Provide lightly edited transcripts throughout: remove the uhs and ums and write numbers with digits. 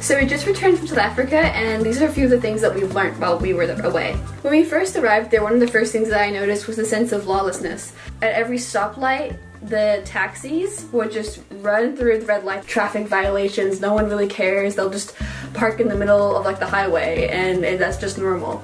So we just returned from South Africa, and these are a few of the things that we've learned while we were away. When we first arrived there, one of the first things that I noticed was the sense of lawlessness. At every stoplight, the taxis would just run through the red light, traffic violations, no one really cares, they'll just park in the middle of like the highway, and that's just normal.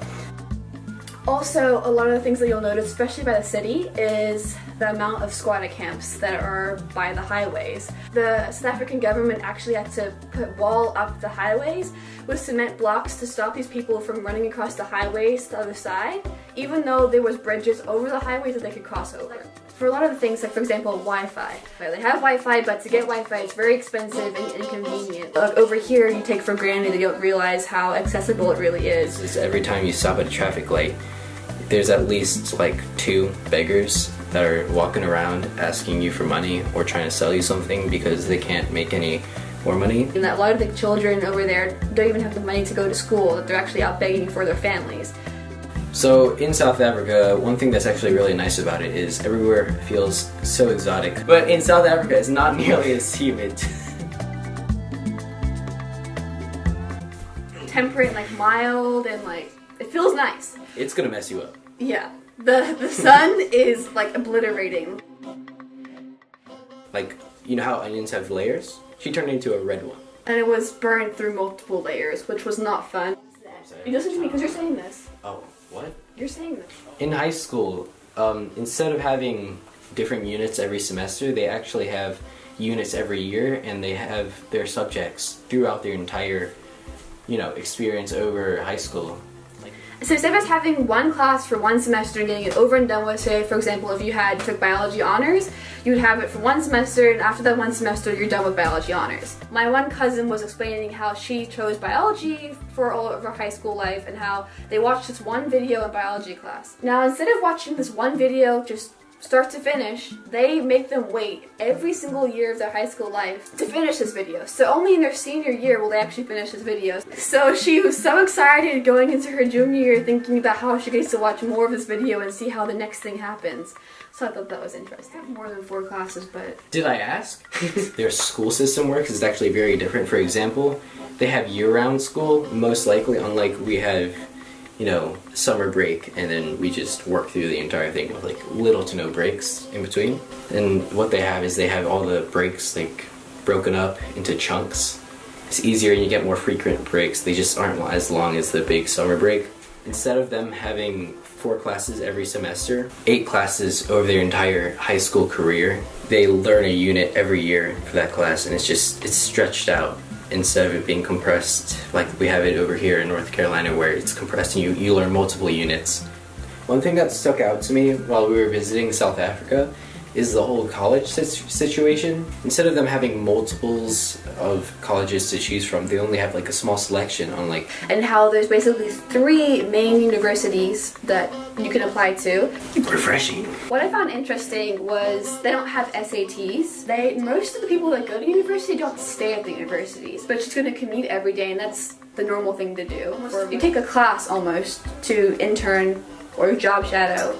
Also, a lot of the things that you'll notice, especially by the city, is the amount of squatter camps that are by the highways. The South African government actually had to put wall up the highways with cement blocks to stop these people from running across the highways to the other side, even though there was bridges over the highways that they could cross over. For a lot of the things, like for example, Wi-Fi. They have Wi-Fi, but to get Wi-Fi, it's very expensive and inconvenient. Like over here, you take for granted that you don't realize how accessible it really is. Just every time you stop at a traffic light, there's at least like 2 beggars that are walking around asking you for money or trying to sell you something because they can't make any more money. And that a lot of the children over there don't even have the money to go to school, that they're actually out begging for their families. So in South Africa, one thing that's actually really nice about it is everywhere feels so exotic. But in South Africa, it's not nearly as humid. Temperate and like mild and like, it feels nice. It's gonna mess you up. Yeah. The sun is like obliterating. Like, you know how onions have layers? She turned into a red one. And it was burned through multiple layers, which was not fun. You listen to me because you're saying this. Oh, what? You're saying this. In high school, instead of having different units every semester, they actually have units every year, and they have their subjects throughout their entire, experience over high school. So instead of us having one class for one semester and getting it over and done with, say for example if you took biology honors, you would have it for one semester, and after that one semester you're done with biology honors. My one cousin was explaining how she chose biology for all of her high school life and how they watched this one video in biology class. Now instead of watching this one video just start to finish, they make them wait every single year of their high school life to finish this video. So only in their senior year will they actually finish this video. So she was so excited going into her junior year thinking about how she gets to watch more of this video and see how the next thing happens. So I thought that was interesting. More than 4 classes, but... Did I ask? Their school system works is actually very different. For example, they have year-round school, most likely, unlike we have summer break, and then we just work through the entire thing with like little to no breaks in between. And what they have is they have all the breaks like broken up into chunks. It's easier and you get more frequent breaks. They just aren't as long as the big summer break. Instead of them having 4 classes every semester, 8 classes over their entire high school career, they learn a unit every year for that class, and it's stretched out. Instead of it being compressed like we have it over here in North Carolina where it's compressed and you learn multiple units. One thing that stuck out to me while we were visiting South Africa is the whole college situation. Instead of them having multiples of colleges to choose from, they only have like a small selection on like... And how there's basically 3 main universities that you can apply to. Refreshing. What I found interesting was they don't have SATs. Most of the people that go to university don't stay at the universities, but just going to commute every day, and that's the normal thing to do. You take a class almost to intern or job shadow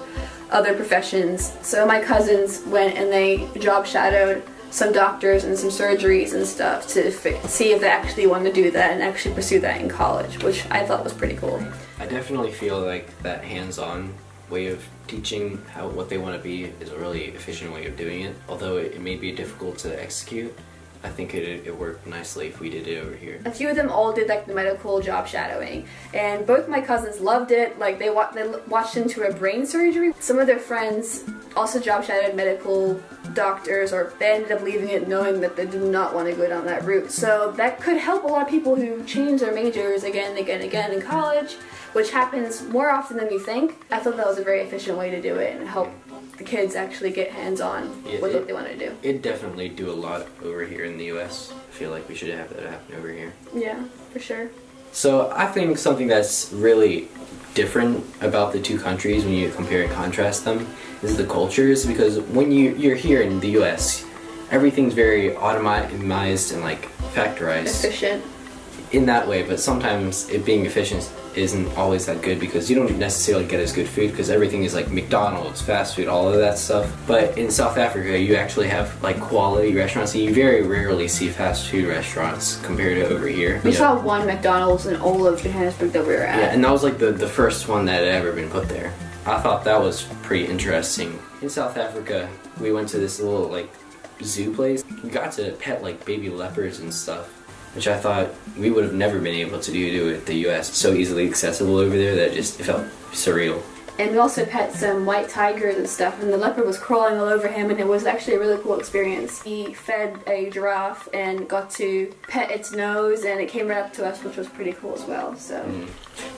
other professions. So my cousins went and they job shadowed some doctors and some surgeries and stuff to see if they actually want to do that and actually pursue that in college, which I thought was pretty cool. I definitely feel like that hands-on way of teaching what they want to be is a really efficient way of doing it. Although it may be difficult to execute, I think it worked nicely if we did it over here. A few of them all did like the medical job shadowing, and both my cousins loved it. Like they watched into a brain surgery. Some of their friends also job shadowed medical doctors, or they ended up leaving it knowing that they did not want to go down that route. So that could help a lot of people who change their majors again and again and again in college, which happens more often than you think. I thought that was a very efficient way to do it and help the kids actually get hands-on with what they want to do. It definitely do a lot over here in the US. I feel like we should have that happen over here. Yeah, for sure. So I think something that's really different about the 2 countries when you compare and contrast them is the cultures, because when you're here in the US, everything's very automized and like factorized. Efficient. In that way, but sometimes it being efficient isn't always that good because you don't necessarily get as good food because everything is like McDonald's, fast food, all of that stuff. But in South Africa, you actually have like quality restaurants, and you very rarely see fast food restaurants compared to over here. We saw one McDonald's in all of Johannesburg that we were at. Yeah, and that was like the first one that had ever been put there. I thought that was pretty interesting. In South Africa, we went to this little like zoo place. We got to pet like baby leopards and stuff, which I thought we would have never been able to do at the US. So easily accessible over there that it felt surreal. And we also pet some white tigers and stuff, and the leopard was crawling all over him, and it was actually a really cool experience. He fed a giraffe and got to pet its nose, and it came right up to us, which was pretty cool as well.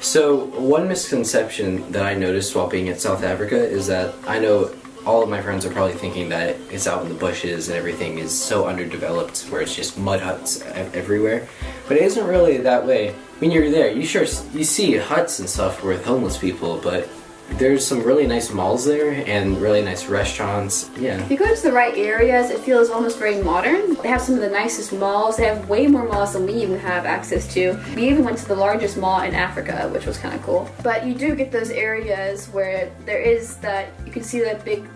So one misconception that I noticed while being at South Africa is that I know all of my friends are probably thinking that it's out in the bushes and everything is so underdeveloped where it's just mud huts everywhere. But it isn't really that way. When you're there, you see huts and stuff with homeless people, but there's some really nice malls there and really nice restaurants. Yeah. If you go to the right areas, it feels almost very modern. They have some of the nicest malls. They have way more malls than we even have access to. We even went to the largest mall in Africa, which was kind of cool. But you do get those areas where there is that, you can see that big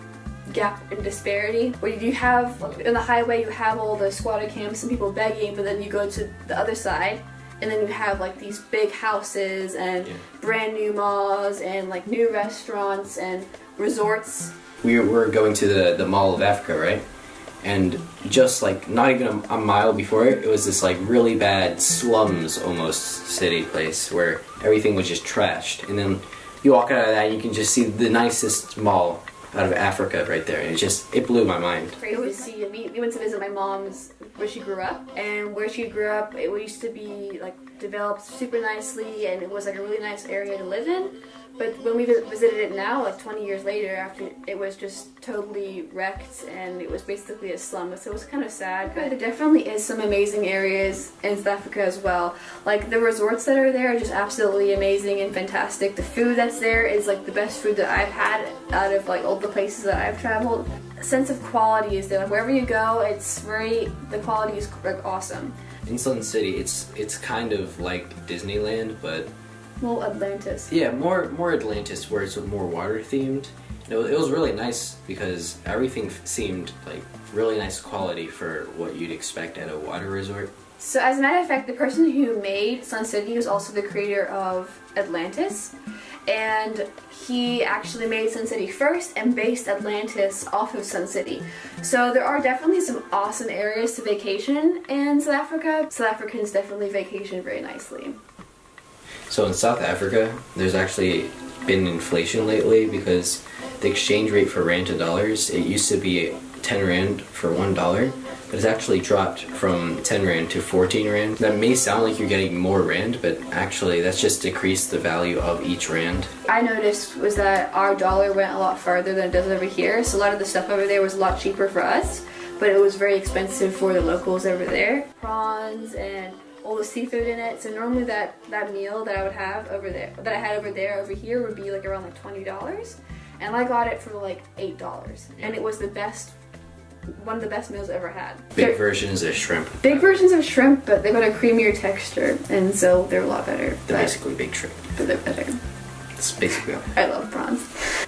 gap in disparity, where you have, in the highway, you have all the squatter camps and people begging, but then you go to the other side, and then you have like these big houses and brand new malls and like new restaurants and resorts. We were going to the Mall of Africa, right? And just like not even a mile before it was this like really bad slums almost city place where everything was just trashed. And then you walk out of that and you can just see the nicest mall out of Africa right there, and it blew my mind. Crazy to see. We went to visit my mom's where she grew up, and where she grew up it used to be like developed super nicely, and it was like a really nice area to live in. But when we visited it now, like 20 years later, after it was just totally wrecked and it was basically a slum, so it was kind of sad. But there definitely is some amazing areas in South Africa as well. Like the resorts that are there are just absolutely amazing and fantastic. The food that's there is like the best food that I've had out of like all the places that I've traveled. A sense of quality is there. Like wherever you go, the quality is like awesome. In Sun City, it's kind of like Disneyland, but Well, Atlantis. yeah, more Atlantis, where it's more water themed. It was really nice because everything seemed like really nice quality for what you'd expect at a water resort. So as a matter of fact, the person who made Sun City was also the creator of Atlantis, and he actually made Sun City first and based Atlantis off of Sun City. So there are definitely some awesome areas to vacation in South Africa. South Africans definitely vacation very nicely. So in South Africa, there's actually been inflation lately because the exchange rate for rand to dollars, it used to be 10 rand for $1, but it's actually dropped from 10 rand to 14 rand. That may sound like you're getting more rand, but actually that's just decreased the value of each rand. I noticed was that our dollar went a lot farther than it does over here, so a lot of the stuff over there was a lot cheaper for us, but it was very expensive for the locals over there. Prawns and all the seafood in it. So normally that meal that I would have over there, that I had over here would be like around like $20, and I got it for like $8, and it was one of the best meals I ever had. Big versions of shrimp. Big versions of shrimp, but they got a creamier texture, and so they're a lot better. They're basically big shrimp. But they're better. That's basically all. I love prawns.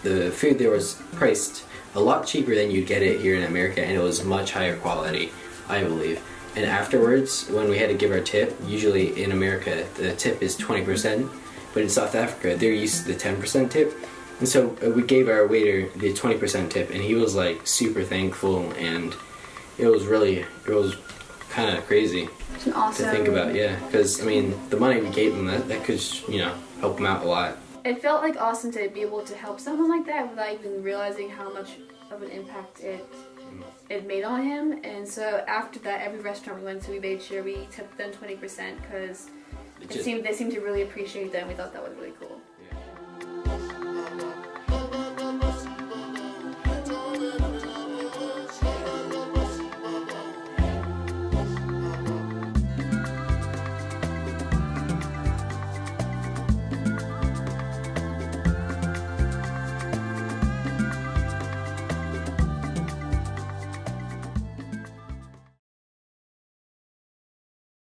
The food there was priced a lot cheaper than you'd get it here in America, and it was much higher quality, I believe. And afterwards, when we had to give our tip, usually in America the tip is 20%, but in South Africa they're used to the 10% tip. And so we gave our waiter the 20% tip, and he was like super thankful, and it was kind of crazy It's an awesome to think about, yeah. Because I mean, the money we gave him, that could help him out a lot. It felt like awesome to be able to help someone like that without even realizing how much of an impact it made on him. And so after that, every restaurant we went to, we made sure we tipped them 20% because they seemed to really appreciate that, and we thought that was really cool.